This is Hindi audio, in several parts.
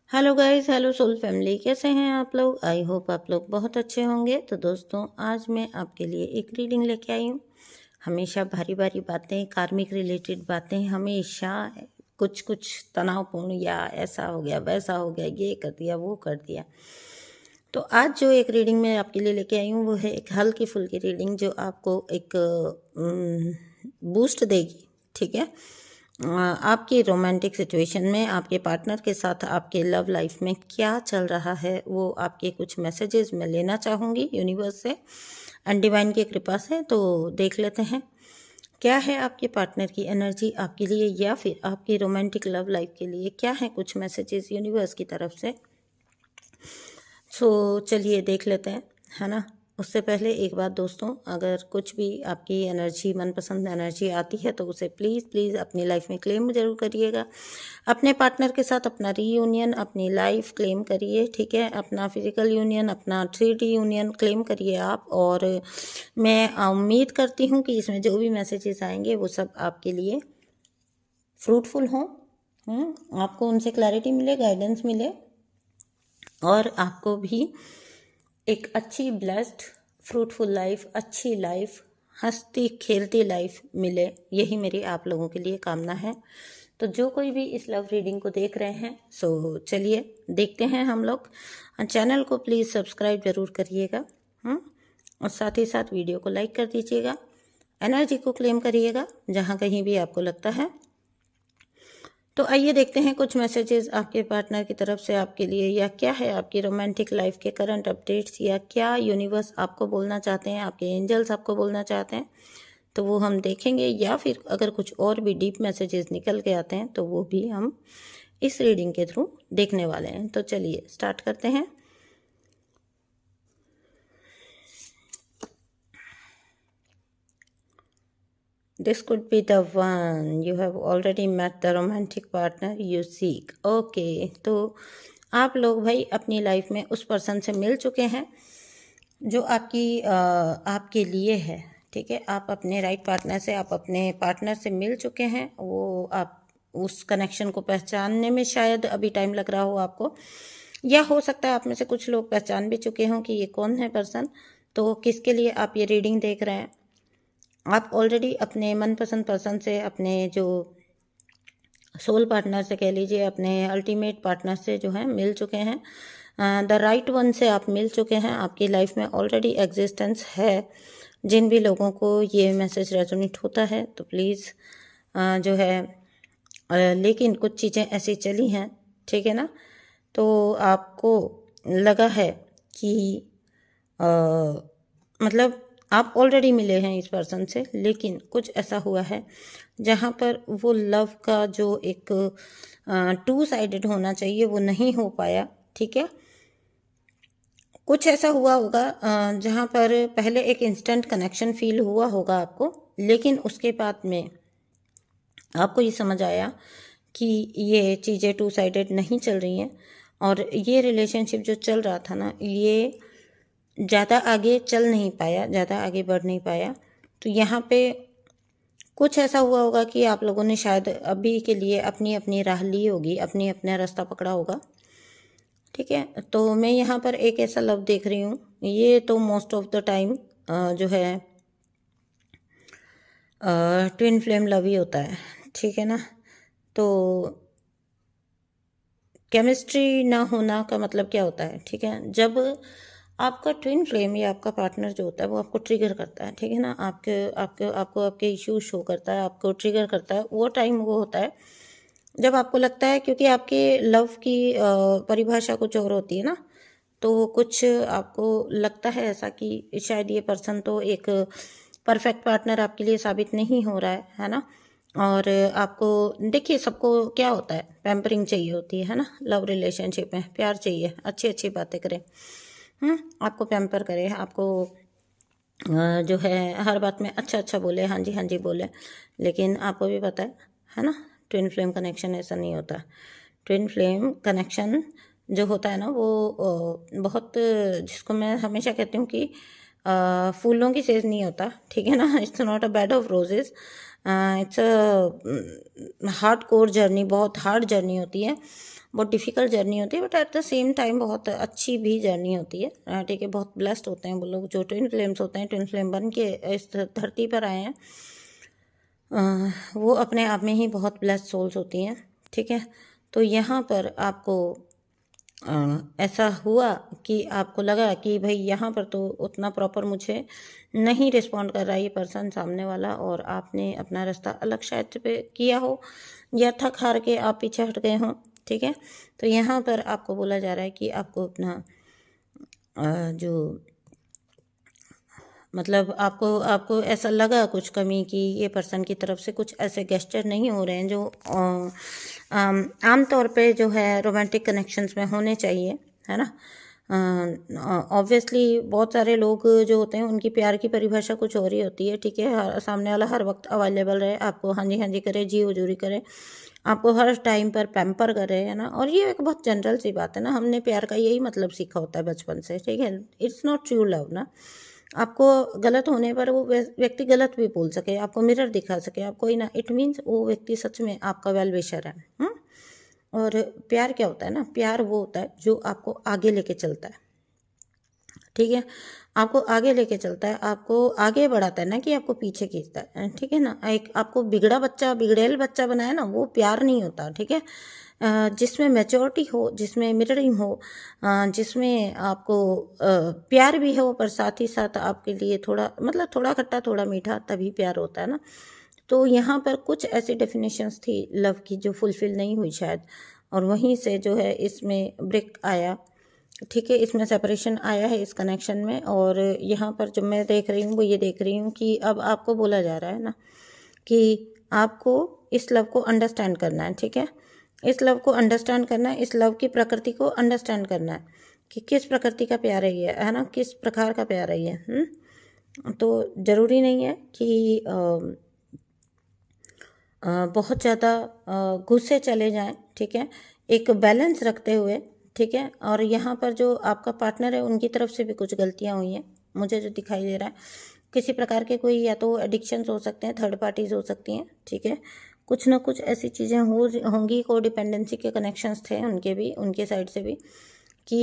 Hello guys, hello soul family, कैसे हैं आप लोग। आई होप आप लोग बहुत अच्छे होंगे। तो दोस्तों, आज मैं आपके लिए एक रीडिंग लेके आई हूँ। हमेशा भारी भारी बातें, कार्मिक रिलेटेड बातें, हमेशा कुछ कुछ तनावपूर्ण, या ऐसा हो गया, वैसा हो गया, ये कर दिया, वो कर दिया। तो आज जो एक रीडिंग मैं आपके लिए लेके आई हूँ वो है एक हल्की फुल्की रीडिंग, जो आपको एक बूस्ट देगी। ठीक है। आपकी रोमांटिक सिचुएशन में, आपके पार्टनर के साथ, आपके लव लाइफ में क्या चल रहा है, वो आपके कुछ मैसेजेस मैं लेना चाहूँगी यूनिवर्स से एंड डिवाइन की कृपा से। तो देख लेते हैं क्या है आपके पार्टनर की एनर्जी आपके लिए, या फिर आपकी रोमांटिक लव लाइफ के लिए क्या है कुछ मैसेजेस यूनिवर्स की तरफ से। चलिए देख लेते हैं, है ना। उससे पहले एक बात दोस्तों, अगर कुछ भी आपकी एनर्जी, मनपसंद एनर्जी आती है तो उसे प्लीज़ प्लीज़ अपनी लाइफ में क्लेम ज़रूर करिएगा। अपने पार्टनर के साथ अपना रीयूनियन, अपनी लाइफ क्लेम करिए। ठीक है। अपना फिजिकल यूनियन, अपना 3D यूनियन क्लेम करिए आप। और मैं उम्मीद करती हूँ कि इसमें जो भी मैसेजेस आएंगे वो सब आपके लिए फ्रूटफुल हों। आपको उनसे क्लैरिटी मिले, गाइडेंस मिले, और आपको भी एक अच्छी ब्लेस्ड फ्रूटफुल लाइफ, अच्छी लाइफ, हंसती खेलती लाइफ मिले, यही मेरी आप लोगों के लिए कामना है। तो जो कोई भी इस लव रीडिंग को देख रहे हैं, चलिए देखते हैं हम लोग। चैनल को प्लीज़ सब्सक्राइब जरूर करिएगा। और साथ ही साथ वीडियो को लाइक कर दीजिएगा। एनर्जी को क्लेम करिएगा जहाँ कहीं भी आपको लगता है। तो आइए देखते हैं कुछ मैसेजेस आपके पार्टनर की तरफ से आपके लिए, या क्या है आपकी रोमांटिक लाइफ के करंट अपडेट्स, या क्या यूनिवर्स आपको बोलना चाहते हैं, आपके एंजल्स आपको बोलना चाहते हैं। तो वो हम देखेंगे, या फिर अगर कुछ और भी डीप मैसेजेस निकल के आते हैं तो वो भी हम इस रीडिंग के थ्रू देखने वाले हैं। तो चलिए स्टार्ट करते हैं। This could be the one. You have already met the romantic partner you seek. Okay, तो आप लोग भाई अपनी लाइफ में उस पर्सन से मिल चुके हैं जो आपके लिए है। ठीक है। आप अपने राइट पार्टनर से, आप अपने पार्टनर से मिल चुके हैं। वो आप उस कनेक्शन को पहचानने में शायद अभी टाइम लग रहा हो आपको, या हो सकता है आप में से कुछ लोग पहचान भी चुके हों कि ये कौन है पर्सन। तो किसके लिए आप ये रीडिंग देख रहे हैं। आप ऑलरेडी अपने मनपसंद पर्सन से, अपने जो सोल पार्टनर से कह लीजिए, अपने अल्टीमेट पार्टनर से जो है मिल चुके हैं। द राइट वन से आप मिल चुके हैं। आपकी लाइफ में ऑलरेडी एग्जिस्टेंस है। जिन भी लोगों को ये मैसेज रेजोनेट होता है तो प्लीज़ जो है लेकिन कुछ चीज़ें ऐसी चली हैं, ठीक है ना। तो आपको लगा है कि मतलब आप ऑलरेडी मिले हैं इस पर्सन से, लेकिन कुछ ऐसा हुआ है जहाँ पर वो लव का जो एक 2 साइडेड होना चाहिए वो नहीं हो पाया। ठीक है। कुछ ऐसा हुआ होगा जहाँ पर पहले एक इंस्टेंट कनेक्शन फील हुआ होगा आपको, लेकिन उसके बाद में आपको ये समझ आया कि ये चीज़ें 2 साइडेड नहीं चल रही हैं, और ये रिलेशनशिप जो चल रहा था ना, ये ज़्यादा आगे चल नहीं पाया, ज़्यादा आगे बढ़ नहीं पाया। तो यहाँ पे कुछ ऐसा हुआ होगा कि आप लोगों ने शायद अभी के लिए अपनी अपनी राह ली होगी, अपनी अपना रास्ता पकड़ा होगा। ठीक है। तो मैं यहाँ पर एक ऐसा लव देख रही हूँ, ये तो मोस्ट ऑफ द टाइम जो है ट्विन फ्लेम लव ही होता है। ठीक है ना। तो केमिस्ट्री ना होना का मतलब क्या होता है। ठीक है। जब आपका ट्विन फ्लेम या आपका पार्टनर जो होता है वो आपको ट्रिगर करता है, ठीक है ना, आपके इश्यूज शो करता है, आपको ट्रिगर करता है, वो टाइम वो होता है जब आपको लगता है, क्योंकि आपके लव की परिभाषा कुछ और होती है ना। तो कुछ आपको लगता है ऐसा कि शायद ये पर्सन तो एक परफेक्ट पार्टनर आपके लिए साबित नहीं हो रहा है ना। और आपको देखिए, सबको क्या होता है, पैम्परिंग चाहिए होती है ना। लव रिलेशनशिप में प्यार चाहिए, अच्छी अच्छी बातें करें, आपको पैम्पर करे, आपको जो है हर बात में अच्छा अच्छा बोले, हाँ जी बोले। लेकिन आपको भी पता है ना, ट्विन फ्लेम कनेक्शन ऐसा नहीं होता। ट्विन फ्लेम कनेक्शन जो होता है ना, वो बहुत, जिसको मैं हमेशा कहती हूँ कि फूलों की सेज नहीं होता। ठीक है ना। It's not a bed of roses. It's hard core journey, बहुत हार्ड जर्नी होती है, बहुत डिफ़िकल्ट जर्नी होती है, but at the same time बहुत अच्छी भी जर्नी होती है। ठीक है, बहुत ब्लेस्ड होते हैं वो लोग जो ट्विन फ्लेम्स होते हैं, ट्विन फ्लेम बन के इस धरती पर आए हैं। वो अपने आप में ही बहुत ब्लेस्ड सोल्स होती हैं। ठीक है, तो यहाँ पर आपको ऐसा हुआ कि आपको लगा कि भाई यहाँ पर तो उतना प्रॉपर मुझे नहीं रिस्पॉन्ड कर रहा ये पर्सन सामने वाला, और आपने अपना रास्ता अलग शायद पे किया हो, या थक हार के आप पीछे हट गए हों। ठीक है, तो यहाँ पर आपको बोला जा रहा है कि आपको अपना जो मतलब आपको ऐसा लगा कुछ कमी कि ये पर्सन की तरफ से कुछ ऐसे गेस्चर नहीं हो रहे हैं जो आमतौर पे जो है रोमांटिक कनेक्शंस में होने चाहिए, है ना। ऑब्वियसली बहुत सारे लोग जो होते हैं उनकी प्यार की परिभाषा कुछ और ही होती है। ठीक है, सामने वाला हर वक्त अवेलेबल रहे, आपको हाँ जी करे, जी हजूरी करे, आपको हर टाइम पर पैम्पर करे, है ना। और ये एक बहुत जनरल सी बात है ना, हमने प्यार का यही मतलब सीखा होता है बचपन से। ठीक है, इट्स नॉट ट्रू लव ना। आपको गलत होने पर वो व्यक्ति गलत भी बोल सके, आपको मिरर दिखा सके, आप कोई ना, इट मीन्स वो व्यक्ति सच में आपका वेल विशर है। और प्यार क्या होता है ना, प्यार वो होता है जो आपको आगे लेके चलता है। ठीक है, आपको आगे लेके चलता है, आपको आगे बढ़ाता है ना कि आपको पीछे खींचता है। ठीक है ना, एक आपको बिगड़ेल बच्चा बनाया ना, वो प्यार नहीं होता। ठीक है, जिसमें मैच्योरिटी हो, जिसमें मिररिंग हो, जिसमें आपको प्यार भी हो, पर साथ ही साथ आपके लिए थोड़ा मतलब थोड़ा खट्टा थोड़ा मीठा, तभी प्यार होता है ना। तो यहाँ पर कुछ ऐसी डेफिनेशंस थी लव की जो फुलफिल नहीं हुई शायद, और वहीं से जो है इसमें ब्रेक आया। ठीक है, इसमें सेपरेशन आया है इस कनेक्शन में। और यहाँ पर जो मैं देख रही हूँ वो ये देख रही हूँ कि अब आपको बोला जा रहा है ना कि आपको इस लव को अंडरस्टैंड करना है। ठीक है, इस लव को अंडरस्टैंड करना है, इस लव की प्रकृति को अंडरस्टैंड करना है कि किस प्रकृति का प्यार है ये, है ना, किस प्रकार का प्यार है ये। तो ज़रूरी नहीं है कि बहुत ज़्यादा गुस्से चले जाएं। ठीक है, एक बैलेंस रखते हुए। ठीक है, और यहाँ पर जो आपका पार्टनर है उनकी तरफ से भी कुछ गलतियाँ हुई हैं मुझे जो दिखाई दे रहा है, किसी प्रकार के कोई या तो एडिक्शंस हो सकते हैं, थर्ड पार्टीज हो सकती हैं। ठीक है, कुछ ना कुछ ऐसी चीज़ें होंगी, को डिपेंडेंसी के कनेक्शंस थे उनके भी, उनके साइड से भी, कि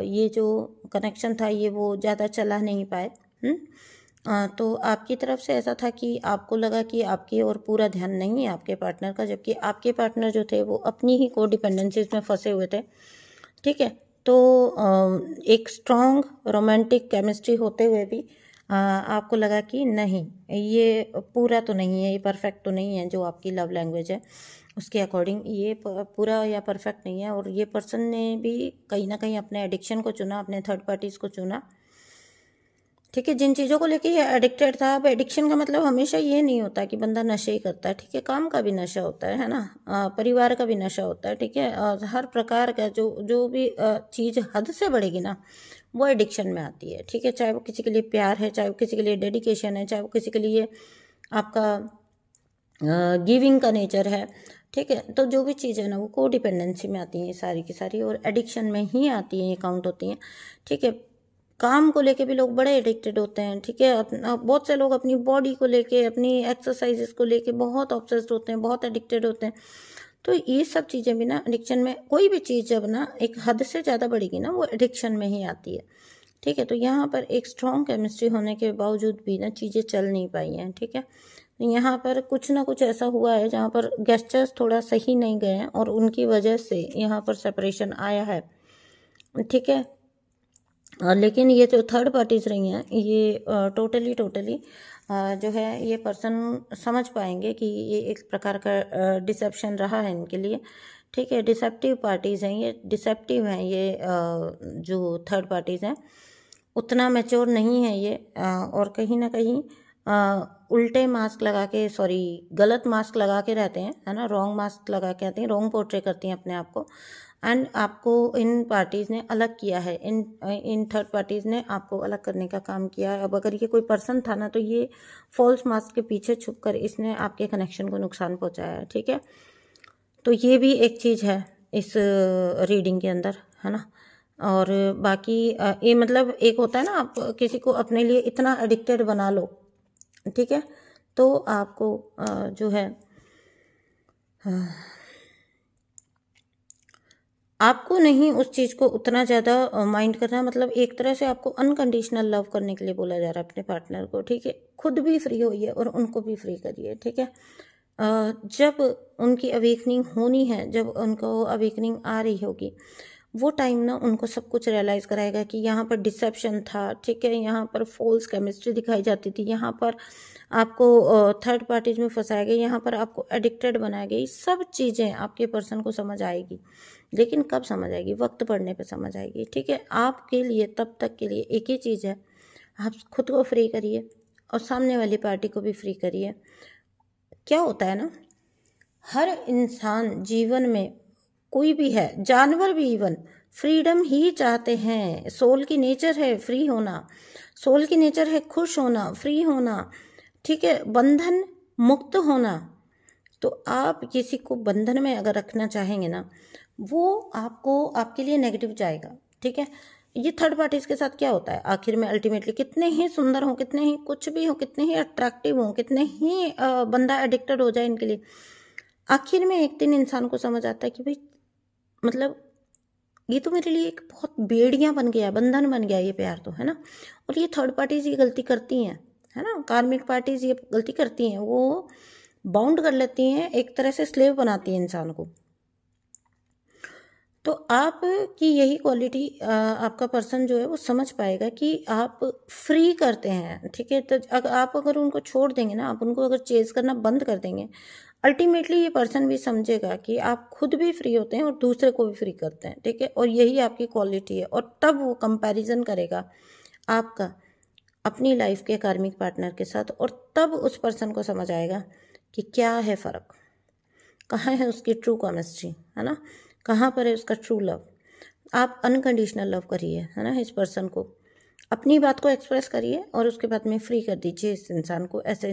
ये जो कनेक्शन था ये वो ज़्यादा चला नहीं पाए। तो आपकी तरफ से ऐसा था कि आपको लगा कि आपकी ओर पूरा ध्यान नहीं है आपके पार्टनर का, जबकि आपके पार्टनर जो थे वो अपनी ही को डिपेंडेंसीज में फंसे हुए थे। ठीक है, तो एक स्ट्रॉन्ग रोमांटिक केमिस्ट्री होते हुए भी आपको लगा कि नहीं, ये पूरा तो नहीं है, ये परफेक्ट तो नहीं है, जो आपकी लव लैंग्वेज है उसके अकॉर्डिंग ये पूरा या परफेक्ट नहीं है। और ये पर्सन ने भी कहीं ना कहीं अपने एडिक्शन को चुना, अपने थर्ड पार्टीज़ को चुना। ठीक है, जिन चीज़ों को लेके ये एडिक्टेड था। अब एडिक्शन का मतलब हमेशा ये नहीं होता कि बंदा नशे ही करता है। ठीक है, काम का भी नशा होता है ना, परिवार का भी नशा होता है। ठीक है, हर प्रकार का जो भी चीज़ हद से बढ़ेगी ना वो एडिक्शन में आती है। ठीक है, चाहे वो किसी के लिए प्यार है, चाहे वो किसी के लिए डेडिकेशन है, चाहे वो किसी के लिए आपका गिविंग का नेचर है। ठीक है, तो जो भी चीज़ है ना वो को डिपेंडेंसी में आती है सारी की सारी, और एडिक्शन में ही आती हैं, ये काउंट होती हैं। ठीक है, काम को लेके भी लोग बड़े एडिक्टेड होते हैं। ठीक है, बहुत से लोग अपनी बॉडी को लेके, अपनी एक्सरसाइजेस को लेके बहुत ऑब्सेस्ड होते हैं, बहुत एडिक्टेड होते हैं। तो ये सब चीज़ें भी ना एडिक्शन में, कोई भी चीज़ जब ना एक हद से ज़्यादा बढ़ेगी ना वो एडिक्शन में ही आती है। ठीक है, तो यहाँ पर एक स्ट्रॉन्ग केमिस्ट्री होने के बावजूद भी ना चीज़ें चल नहीं पाई हैं। ठीक है, यहाँ पर कुछ ना कुछ ऐसा हुआ है जहाँ पर गेस्चर्स थोड़ा सही नहीं गए हैं, और उनकी वजह से यहाँ पर सेपरेशन आया है। ठीक है, लेकिन ये जो थर्ड पार्टीज रही हैं ये टोटली जो है ये पर्सन समझ पाएंगे कि ये एक प्रकार का डिसेप्शन रहा है इनके लिए। ठीक है, डिसेप्टिव पार्टीज़ हैं ये, डिसेप्टिव हैं ये, जो थर्ड पार्टीज़ हैं उतना मैच्योर नहीं है ये, और कहीं ना कहीं उल्टे मास्क लगा के, सॉरी गलत मास्क लगा के रहते हैं, है ना, रॉन्ग मास्क लगा के आते हैं, रॉन्ग पोर्ट्रे करती हैं अपने आप को। एंड आपको इन पार्टीज़ ने अलग किया है, इन थर्ड पार्टीज़ ने आपको अलग करने का काम किया है। अब अगर ये कोई पर्सन था ना तो ये फॉल्स मास्क के पीछे छुपकर इसने आपके कनेक्शन को नुकसान पहुंचाया है। ठीक है, तो ये भी एक चीज़ है इस रीडिंग के अंदर, है ना। और बाकी ये मतलब एक होता है ना, आप किसी को अपने लिए इतना एडिक्टेड बना लो। ठीक है, तो आपको जो है आपको नहीं उस चीज़ को उतना ज़्यादा माइंड करना, मतलब एक तरह से आपको अनकंडीशनल लव करने के लिए बोला जा रहा है अपने पार्टनर को, ठीक है। खुद भी फ्री होइए और उनको भी फ्री करिए, ठीक है। जब उनकी अवेकनिंग होनी है, जब उनको अवेकनिंग आ रही होगी, वो टाइम ना उनको सब कुछ रियलाइज़ कराएगा कि यहाँ पर डिसेप्शन था, ठीक है, यहाँ पर फॉल्स केमिस्ट्री दिखाई जाती थी, यहाँ पर आपको थर्ड पार्टीज में फंसाया गया, यहाँ पर आपको एडिक्टेड बनाया गया। ये सब चीज़ें आपके पर्सन को समझ आएगी, लेकिन कब समझ आएगी? वक्त पड़ने पे समझ आएगी, ठीक है। आपके लिए तब तक के लिए एक ही चीज़ है, आप खुद को फ्री करिए और सामने वाली पार्टी को भी फ्री करिए। क्या होता है ना, हर इंसान जीवन में, कोई भी है, जानवर भी इवन, फ्रीडम ही चाहते हैं। सोल की नेचर है फ्री होना, सोल की नेचर है खुश होना, फ्री होना, ठीक है, बंधन मुक्त होना। तो आप किसी को बंधन में अगर रखना चाहेंगे ना, वो आपको, आपके लिए नेगेटिव जाएगा, ठीक है। ये थर्ड पार्टीज के साथ क्या होता है आखिर में, अल्टीमेटली कितने ही सुंदर हो, कितने ही कुछ भी हो, कितने ही अट्रैक्टिव हो, कितने ही बंदा एडिक्टेड हो जाए इनके लिए, आखिर में एक दिन इंसान को समझ आता है कि भाई, मतलब ये तो मेरे लिए एक बहुत बेड़िया बन गया, बंधन बन गया ये प्यार तो, है ना। और ये थर्ड पार्टीज ये गलती करती हैं, है ना, कार्मिक पार्टीज ये गलती करती हैं, वो बाउंड कर लेती हैं, एक तरह से स्लेव बनाती हैं इंसान को। तो आप की यही क्वालिटी आपका पर्सन जो है वो समझ पाएगा कि आप फ्री करते हैं, ठीक है। तो आप अगर उनको छोड़ देंगे ना, आप उनको अगर चेज करना बंद कर देंगे, अल्टीमेटली ये पर्सन भी समझेगा कि आप खुद भी फ्री होते हैं और दूसरे को भी फ्री करते हैं, ठीक है। और यही आपकी क्वालिटी है, और तब वो कंपैरिजन करेगा आपका अपनी लाइफ के कार्मिक पार्टनर के साथ, और तब उस पर्सन को समझ आएगा कि क्या है फ़र्क, कहाँ है उसकी ट्रू केमिस्ट्री, है ना, कहाँ पर है उसका ट्रू लव। आप अनकंडीशनल लव करिए, है ना, इस पर्सन को, अपनी बात को एक्सप्रेस करिए और उसके बाद में फ्री कर दीजिए इस इंसान को। ऐसे